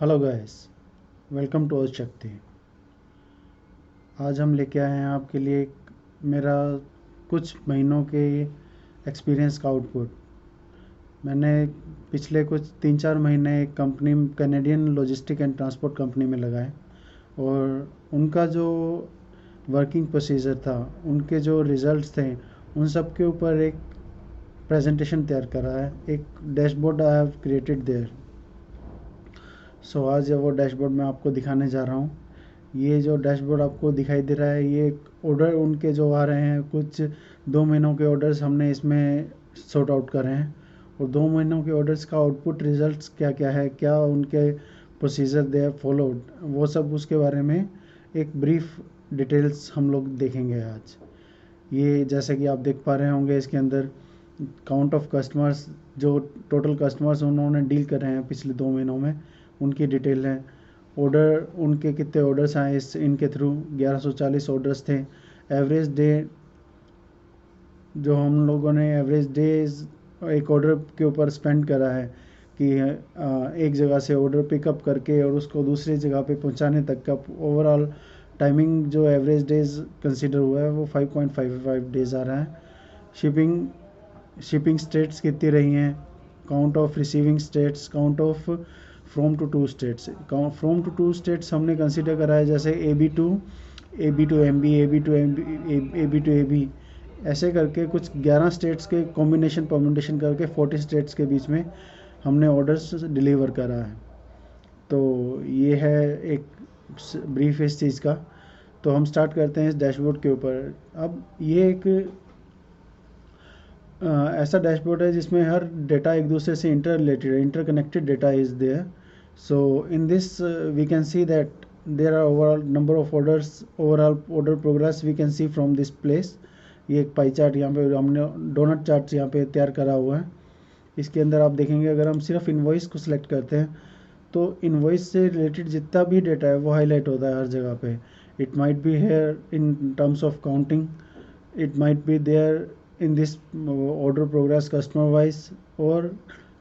Hello guys, welcome to ओज शक्ति। आज हम लेके आए हैं आपके लिए मेरा कुछ महीनों के एक्सपीरियंस का आउटपुट। मैंने पिछले कुछ 3-4 महीने एक company, Canadian logistic and transport company में लगाए और उनका जो वर्किंग प्रोसीजर था, उनके जो रिज़ल्ट्स थे, उन सब के ऊपर एक प्रेजेंटेशन तैयार करा है। एक dashboard I have created their. आज वो डैशबोर्ड मैं आपको दिखाने जा रहा हूँ। ये जो डैशबोर्ड आपको दिखाई दे रहा है, ये ऑर्डर उनके जो आ रहे हैं, कुछ 2 महीनों के ऑर्डर्स हमने इसमें सॉर्ट आउट करे हैं और 2 महीनों के ऑर्डर्स का आउटपुट रिजल्ट्स क्या क्या है, क्या उनके प्रोसीजर दे फॉलोड, वो सब उसके बारे में एक ब्रीफ डिटेल्स हम लोग देखेंगे आज। ये जैसे कि आप देख पा रहे होंगे, इसके अंदर काउंट ऑफ कस्टमर्स, जो टोटल कस्टमर्स उन्होंने डील कर रहे हैं पिछले 2 महीनों में, उनकी डिटेल है। ऑर्डर, उनके कितने ऑर्डर्स आए इनके थ्रू, 1140 ऑर्डर्स थे। एवरेज डे, जो हम लोगों ने एवरेज डेज एक ऑर्डर के ऊपर स्पेंड करा है कि एक जगह से ऑर्डर पिकअप करके और उसको दूसरी जगह पे पहुंचाने तक का ओवरऑल टाइमिंग जो एवरेज डेज कंसीडर हुआ है वो 5.55 डेज आ रहा है। शिपिंग स्टेट्स कितनी रही हैं, count of receiving states, count of from to 2 states. From to 2 states हमने कंसीडर करा है, जैसे AB to MB, AB to AB, ऐसे करके कुछ 11 स्टेट्स के कॉम्बिनेशन परम्यूटेशन करके 40 स्टेट्स के बीच में हमने ऑर्डर्स डिलीवर करा है। तो ये है एक ब्रीफ इस चीज़ का। तो हम स्टार्ट करते हैं इस डैशबोर्ड के ऊपर। अब ये एक ऐसा डैशबोर्ड है जिसमें हर डेटा एक दूसरे से इंटर रिलेटेड है, interconnected data is there. So in this we can see that there are overall number of orders, overall order progress we can see from this place. ये एक पाई चार्ट यहाँ पे हमने donut chart यहाँ पे तैयार करा हुआ है। इसके अंदर आप देखेंगे, अगर हम सिर्फ इनवॉइस को सिलेक्ट करते हैं तो इनवॉइस से रिलेटेड जितना भी डेटा है वो हाईलाइट होता है हर जगह पे। It might be here in terms of counting, it might be there in this order progress customer wise, और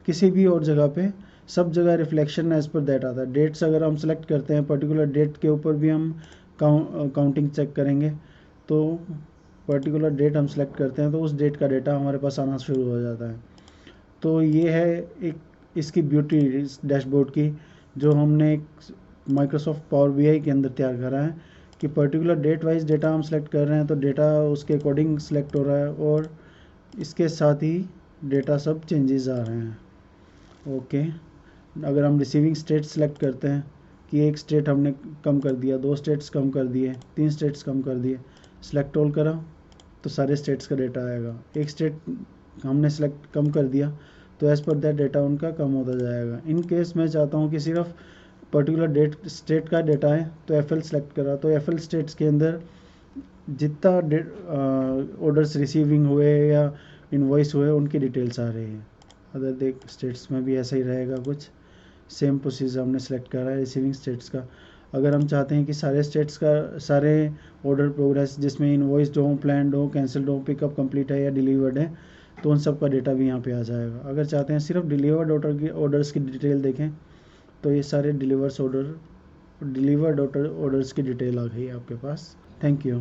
किसी भी और जगह पे सब जगह रिफ्लेक्शन एज पर दैट आता है। डेट्स अगर हम सेलेक्ट करते हैं, पर्टिकुलर डेट के ऊपर भी हम काउंटिंग चेक करेंगे। तो पर्टिकुलर डेट हम सेलेक्ट करते हैं तो उस डेट का डेटा हमारे पास आना शुरू हो जाता है। तो ये है एक इसकी ब्यूटी इस डैशबोर्ड की, जो हमने एक माइक्रोसॉफ्ट पावर BI के अंदर तैयार करा है कि पर्टिकुलर डेट वाइज डेटा हम सेलेक्ट कर रहे हैं तो डेटा उसके अकॉर्डिंग सेलेक्ट हो रहा है और इसके साथ ही डेटा सब चेंजेस आ रहे हैं। ओके, अगर हम रिसीविंग स्टेट सेलेक्ट करते हैं कि एक स्टेट हमने कम कर दिया, 2 स्टेट्स कम कर दिए, 3 स्टेट्स कम कर दिए, सेलेक्ट ऑल करा तो सारे स्टेट्स का डेटा आएगा। एक स्टेट हमने सेलेक्ट कम कर दिया तो एज़ पर दैट डेटा उनका कम होता जाएगा। इन केस मैं चाहता हूँ कि सिर्फ पर्टिकुलर डेट स्टेट का डेटा है तो FL सेलेक्ट करा, तो FL स्टेट्स के अंदर जितना ऑर्डर्स रिसीविंग हुए या इनवॉइस हुए उनकी डिटेल्स आ रही है। अदर देख स्टेट्स में भी ऐसा ही रहेगा, कुछ सेम प्रोसीजर हमने सेलेक्ट करा है रिसीविंग स्टेट्स का। अगर हम चाहते हैं कि सारे स्टेट्स का सारे ऑर्डर प्रोग्रेस जिसमें इनवॉइस्ड हो, प्लान्ड हो, कैंसिल्ड हो, पिकअप कंप्लीट है या डिलीवर्ड है, तो उन सब का डेटा भी यहाँ पे आ जाएगा। अगर चाहते हैं सिर्फ डिलीवर्ड ऑर्डर्स की डिटेल देखें तो ये सारे डिलीवर्ड ऑर्डर्स की डिटेल आ गई आपके पास। Thank you.